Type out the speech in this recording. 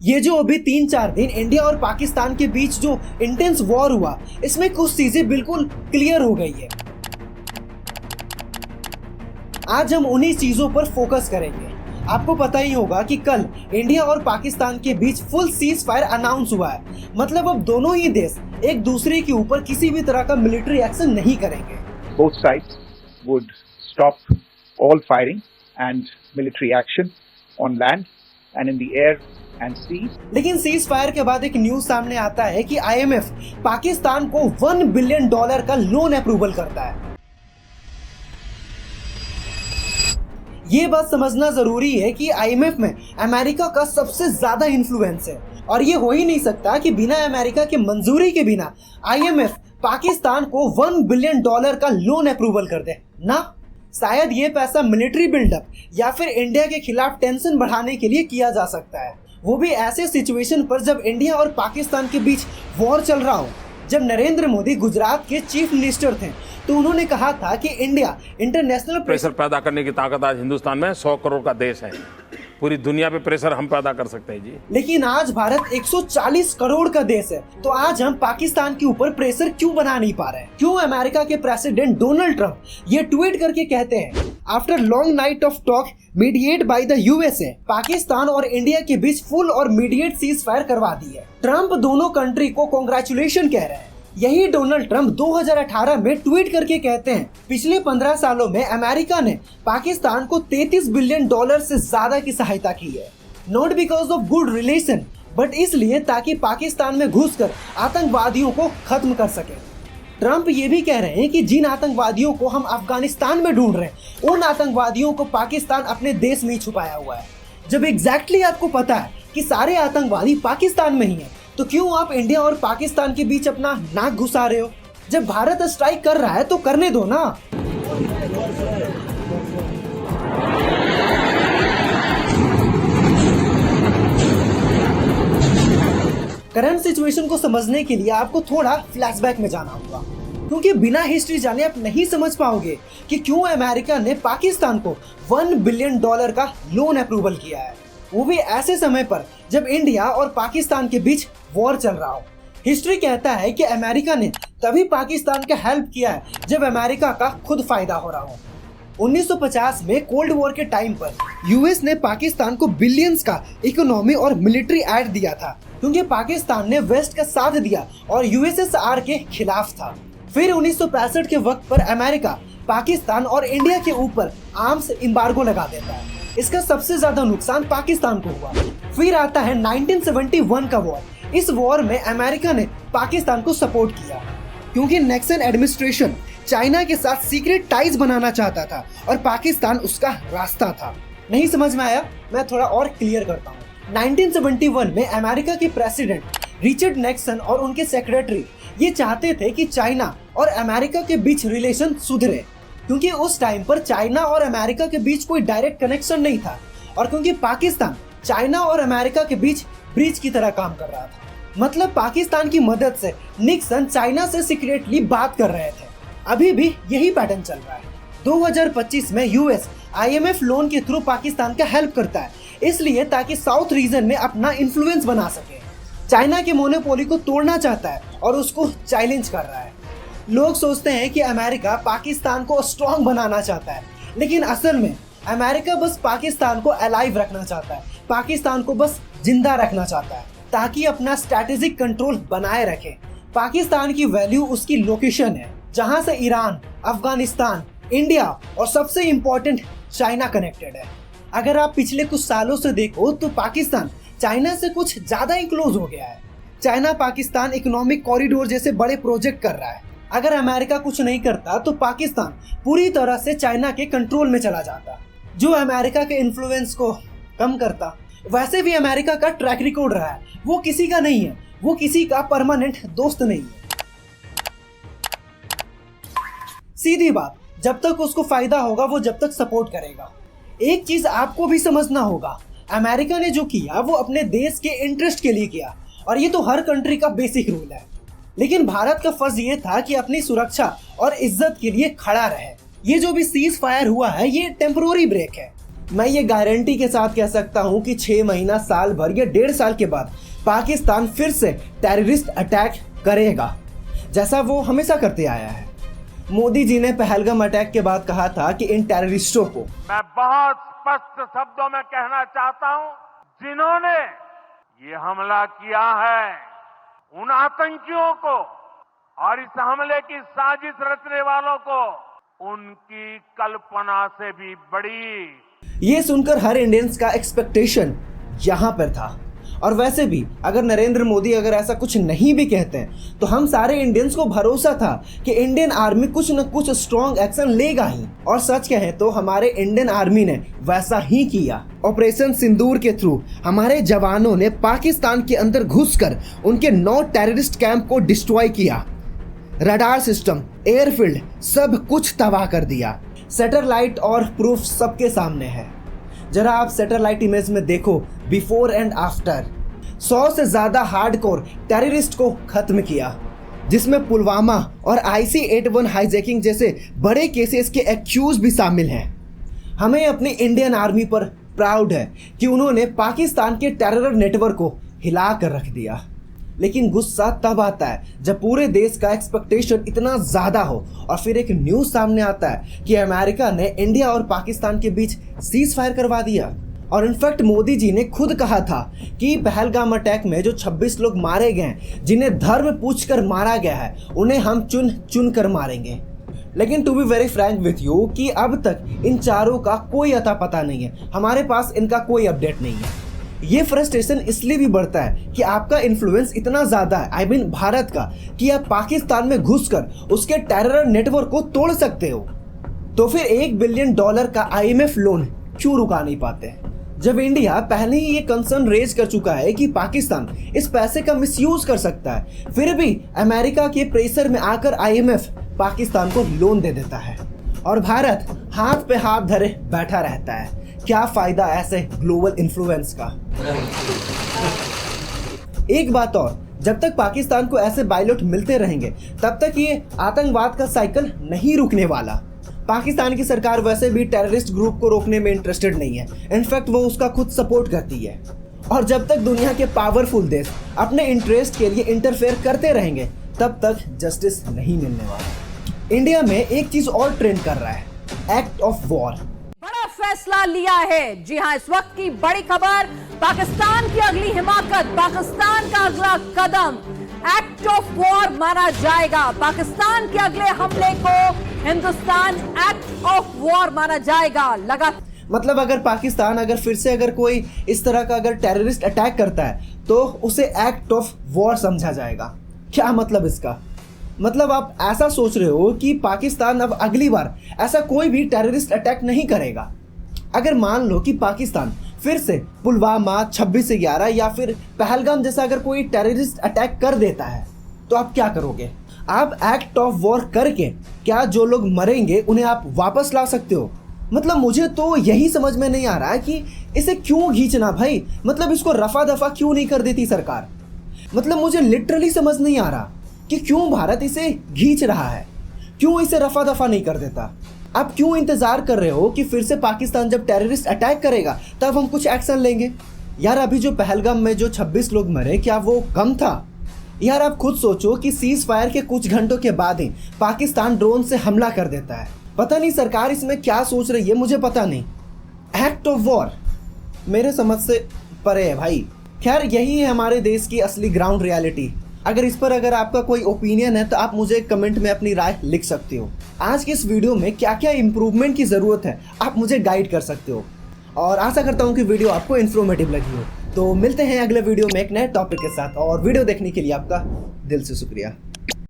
ये जो अभी 3-4 दिन इंडिया और पाकिस्तान के बीच जो इंटेंस वॉर हुआ, इसमें कुछ चीजें बिल्कुल क्लियर हो गई है। आज हम उन्हीं चीजों पर फोकस करेंगे। आपको पता ही होगा कि कल इंडिया और पाकिस्तान के बीच फुल सीज फायर अनाउंस हुआ है। मतलब अब दोनों ही देश एक दूसरे के ऊपर किसी भी तरह का मिलिट्री एक्शन नहीं करेंगे। Both sides would stop all firing and military action on land and in the air and sea. लेकिन सीज फायर के बाद एक न्यूज सामने आता है कि IMF पाकिस्तान को $1 बिलियन का लोन अप्रूवल करता है। ये बात समझना जरूरी है कि IMF में अमेरिका का सबसे ज्यादा इन्फ्लुएंस है और ये हो ही नहीं सकता कि बिना अमेरिका के मंजूरी के बिना IMF पाकिस्तान को $1 बिलियन का लोन अप्रूवल कर दे ना। शायद ये पैसा मिलिट्री बिल्डअप या फिर इंडिया के खिलाफ टेंशन बढ़ाने के लिए किया जा सकता है, वो भी ऐसे सिचुएशन पर जब इंडिया और पाकिस्तान के बीच वॉर चल रहा हो। जब नरेंद्र मोदी गुजरात के चीफ मिनिस्टर थे तो उन्होंने कहा था कि इंडिया इंटरनेशनल प्रेशर पैदा करने की ताकत आज हिंदुस्तान में 100 करोड़ का देश है। पूरी दुनिया पे प्रेशर हम पैदा कर सकते हैं जी। लेकिन आज भारत 140 करोड़ का देश है, तो आज हम पाकिस्तान के ऊपर प्रेशर क्यों बना नहीं पा रहे हैं? क्यों अमेरिका के प्रेसिडेंट डोनाल्ड ट्रंप ये ट्वीट करके कहते हैं, after long night of talk mediate by the USA, Pakistan और इंडिया के बीच फुल और मीडिएट सीज फायर करवा दी है। ट्रंप दोनों कंट्री को कांग्रेचुलेशन कह रहे हैं। यही डोनाल्ड ट्रंप 2018 में ट्वीट करके कहते हैं, पिछले 15 सालों में अमेरिका ने पाकिस्तान को $33 बिलियन से ज्यादा की सहायता की है। Not because of good relation, but इसलिए ताकि पाकिस्तान में घुसकर आतंकवादियों को खत्म कर सके। ट्रंप ये भी कह रहे हैं कि जिन आतंकवादियों को हम अफगानिस्तान में ढूंढ रहे हैं, उन आतंकवादियों को पाकिस्तान अपने देश में ही छुपाया हुआ है। जब एग्जैक्टली आपको पता है कि सारे आतंकवादी पाकिस्तान में ही है, तो क्यों आप इंडिया और पाकिस्तान के बीच अपना नाक घुसा रहे हो? जब भारत स्ट्राइक कर रहा है तो करने दो ना। करंट सिचुएशन को समझने के लिए आपको थोड़ा फ्लैशबैक में जाना होगा, क्योंकि बिना हिस्ट्री जाने आप नहीं समझ पाओगे कि क्यों अमेरिका ने पाकिस्तान को $1 बिलियन का लोन अप्रूवल किया है, वो भी ऐसे समय पर जब इंडिया और पाकिस्तान के बीच वॉर चल रहा हो। हिस्ट्री कहता है कि अमेरिका ने तभी पाकिस्तान का हेल्प किया है जब अमेरिका का खुद फायदा हो रहा हो। 1950 में कोल्ड वॉर के टाइम पर US ने पाकिस्तान को बिलियंस का इकोनॉमी और मिलिट्री एड दिया था, क्योंकि पाकिस्तान ने वेस्ट का साथ दिया और USSR के खिलाफ था। फिर 1965 के वक्त पर अमेरिका पाकिस्तान और इंडिया के ऊपर आर्म्स एम्बार्गो लगा देता है। इसका सबसे ज्यादा नुकसान पाकिस्तान को हुआ। फिर आता है 1971 का वॉर। इस वॉर में अमेरिका ने पाकिस्तान को सपोर्ट किया, क्योंकि निक्सन एडमिनिस्ट्रेशन चाइना के साथ सीक्रेट टाइज बनाना चाहता था और पाकिस्तान उसका रास्ता था। नहीं समझ में आया? मैं थोड़ा और क्लियर करता हूँ। 1971 में अमेरिका के प्रेसिडेंट रिचर्ड निक्सन और उनके सेक्रेटरी ये चाहते थे कि चाइना और अमेरिका के बीच रिलेशन सुधरे, क्योंकि उस टाइम पर चाइना और अमेरिका के बीच कोई डायरेक्ट कनेक्शन नहीं था और क्योंकि पाकिस्तान चाइना और अमेरिका के बीच ब्रिज की तरह काम कर रहा था। मतलब पाकिस्तान की मदद से निक्सन चाइना से सीक्रेटली बात कर रहे थे। अभी भी यही पैटर्न चल रहा है। 2025 में US IMF लोन के थ्रू पाकिस्तान का हेल्प करता है, इसलिए ताकि साउथ रीजन में अपना इन्फ्लुएंस बना सके। चाइना के मोनोपोली को तोड़ना चाहता है और उसको चैलेंज कर रहा है। लोग सोचते हैं कि अमेरिका पाकिस्तान को स्ट्रॉन्ग बनाना चाहता है, लेकिन असल में अमेरिका बस पाकिस्तान को अलाइव रखना चाहता है, पाकिस्तान को बस जिंदा रखना चाहता है, ताकि अपना स्ट्रैटेजिक कंट्रोल बनाए रखे। पाकिस्तान की वैल्यू उसकी लोकेशन है, जहां से ईरान, अफगानिस्तान, इंडिया और सबसे इम्पोर्टेंट चाइना कनेक्टेड है। अगर आप पिछले कुछ सालों से देखो तो पाकिस्तान चाइना से कुछ ज्यादा ही क्लोज हो गया है। चाइना पाकिस्तान इकोनॉमिक कॉरिडोर जैसे बड़े प्रोजेक्ट कर रहा है। अगर अमेरिका कुछ नहीं करता तो पाकिस्तान पूरी तरह से चाइना के कंट्रोल में चला जाता, जो अमेरिका के इन्फ्लुएंस को कम करता। वैसे भी अमेरिका का ट्रैक रिकॉर्ड रहा है, वो किसी का नहीं है, वो किसी का परमानेंट दोस्त नहीं है। सीधी बात, जब तक उसको फायदा होगा वो जब तक सपोर्ट करेगा। एक चीज आपको भी समझना होगा, अमेरिका ने जो किया वो अपने देश के इंटरेस्ट के लिए किया और ये तो हर कंट्री का बेसिक रूल है। लेकिन भारत का फर्ज ये था कि अपनी सुरक्षा और इज्जत के लिए खड़ा रहे। ये जो भी सीज फायर हुआ है ये टेम्पोररी ब्रेक है। मैं ये गारंटी के साथ कह सकता हूँ कि 6 महीना, साल भर या 1.5 साल के बाद पाकिस्तान फिर से टेररिस्ट अटैक करेगा, जैसा वो हमेशा करते आया है। मोदी जी ने पहलगाम अटैक के बाद कहा था कि इन टेररिस्टों को, मैं बहुत स्पष्ट शब्दों में कहना चाहता हूं, जिन्होंने ये हमला किया है, उन आतंकियों को और इस हमले की साजिश रचने वालों को उनकी कल्पना से भी बड़ी। ये सुनकर हर इंडियंस का एक्सपेक्टेशन यहाँ पर था। और वैसे भी अगर नरेंद्र मोदी अगर ऐसा कुछ नहीं भी कहते हैं तो हम सारे इंडियंस को भरोसा था कि इंडियन आर्मी कुछ न कुछ स्ट्रॉन्ग एक्शन लेगा ही। और सच कहें तो हमारे इंडियन आर्मी ने वैसा ही किया। ऑपरेशन सिंदूर के थ्रू हमारे जवानों ने पाकिस्तान के अंदर घुसकर उनके 9 टेररिस्ट कैंप को डिस्ट्रॉय किया। रडार सिस्टम, एयरफील्ड, सब कुछ तबाह कर दिया। सैटेलाइट और प्रूफ सबके सामने है। जरा आप सैटेलाइट इमेज में देखो बिफोर एंड आफ्टर। 100 से ज़्यादा हार्डकोर टेररिस्ट को खत्म किया, जिसमें पुलवामा और IC-81 हाईजैकिंग जैसे बड़े केसेस के एक्यूज भी शामिल हैं। हमें अपनी इंडियन आर्मी पर प्राउड है कि उन्होंने पाकिस्तान के टेरर नेटवर्क को हिला कर रख दिया। लेकिन गुस्सा तब आता है जब पूरे देश का एक्सपेक्टेशन इतना ज़्यादा हो और फिर एक न्यूज़ सामने आता है कि अमेरिका ने इंडिया और पाकिस्तान के बीच सीज फायर करवा दिया। और इनफैक्ट मोदी जी ने खुद कहा था कि पहलगाम अटैक में जो 26 लोग मारे गए, जिन्हें धर्म पूछकर मारा गया है, उन्हें हम चुन चुन कर मारेंगे। लेकिन to be very frank with you कि अब तक इन चारों का कोई अता पता नहीं है, हमारे पास इनका कोई अपडेट नहीं है। ये फ्रस्ट्रेशन इसलिए भी बढ़ता है कि आपका इन्फ्लुएंस इतना ज़्यादा है, आई मीन भारत का, कि आप पाकिस्तान में घुसकर उसके टेरर नेटवर्क को तोड़ सकते हो। तो फिर $1 बिलियन का IMF लोन क्यों रुका नहीं पाते? जब इंडिया पहले ही ये कंसर्न रेज कर चुका है कि पाकिस्तान इस पैसे का मिसयूज कर सकता है, फिर भी अमेरिका के प्रेशर में आकर IMF पाकिस्तान को लोन दे देता है और भारत हाथ पे हाथ धरे बैठा रहता है। क्या फायदा ऐसे ग्लोबल इन्फ्लुएंस का? एक बात और, जब तक पाकिस्तान को ऐसे बाइलॉट मिलते रहेंगे तब तक ये आतंकवाद का साइकिल नहीं रुकने वाला। पाकिस्तान की सरकार वैसे भी टेररिस्ट ग्रुप को रोकने में इंटरेस्टेड नहीं है, इनफैक्ट वो उसका खुद सपोर्ट करती है। और जब तक दुनिया के पावरफुल देश अपने इंटरेस्ट के लिए इंटरफेयर करते रहेंगे तब तक जस्टिस नहीं मिलने वाला। इंडिया में एक चीज और ट्रेंड कर रहा है, एक्ट ऑफ वॉर। बड़ा फैसला लिया है। जी हां, इस वक्त की बड़ी खबर, पाकिस्तान की अगली हिमाकत, पाकिस्तान का अगला कदम एक्ट ऑफ वॉर माना जाएगा। पाकिस्तान के अगले हमले को हिंदुस्तान एक्ट ऑफ वॉर माना जाएगा। मतलब अगर पाकिस्तान अगर फिर से अगर कोई इस तरह का अगर टेररिस्ट अटैक करता है तो उसे एक्ट ऑफ वॉर समझा जाएगा। क्या मतलब इसका? मतलब आप ऐसा सोच रहे हो कि पाकिस्तान अब अगली बार ऐसा कोई भी टेररिस्ट अटैक नहीं करेगा। अगर मान लो कि पाकिस्तान फिर से पुलवामा, 26/11 या फिर पहलगाम जैसा अगर कोई टेररिस्ट अटैक कर देता है तो आप क्या करोगे? आप एक्ट ऑफ वॉर करके क्या जो लोग मरेंगे उन्हें आप वापस ला सकते हो? मतलब मुझे तो यही समझ में नहीं आ रहा है कि इसे क्यों खींचना भाई। मतलब इसको रफा दफा क्यों नहीं कर देती सरकार? मतलब मुझे लिटरली समझ नहीं आ रहा कि क्यों भारत इसे खींच रहा है, क्यों इसे रफा दफा नहीं कर देता। आप क्यों इंतजार कर रहे हो कि फिर से पाकिस्तान जब टेररिस्ट अटैक करेगा तब हम कुछ एक्शन लेंगे? यार अभी जो पहलगाम में जो 26 लोग मरे, क्या वो कम था? यार आप खुद सोचो कि सीज फायर के कुछ घंटों के बाद ही पाकिस्तान ड्रोन से हमला कर देता है। पता नहीं सरकार इसमें क्या सोच रही है, मुझे पता नहीं। एक्ट ऑफ वॉर मेरे समझ से परे है भाई। खैर यही है हमारे देश की असली ग्राउंड रियलिटी। अगर इस पर अगर आपका कोई ओपिनियन है तो आप मुझे कमेंट में अपनी राय लिख सकते हो। आज की इस वीडियो में क्या क्या इंप्रूवमेंट की ज़रूरत है आप मुझे गाइड कर सकते हो। और आशा करता हूँ कि वीडियो आपको इन्फॉर्मेटिव लगी हो। तो मिलते हैं अगले वीडियो में एक नए टॉपिक के साथ, और वीडियो देखने के लिए आपका दिल से शुक्रिया।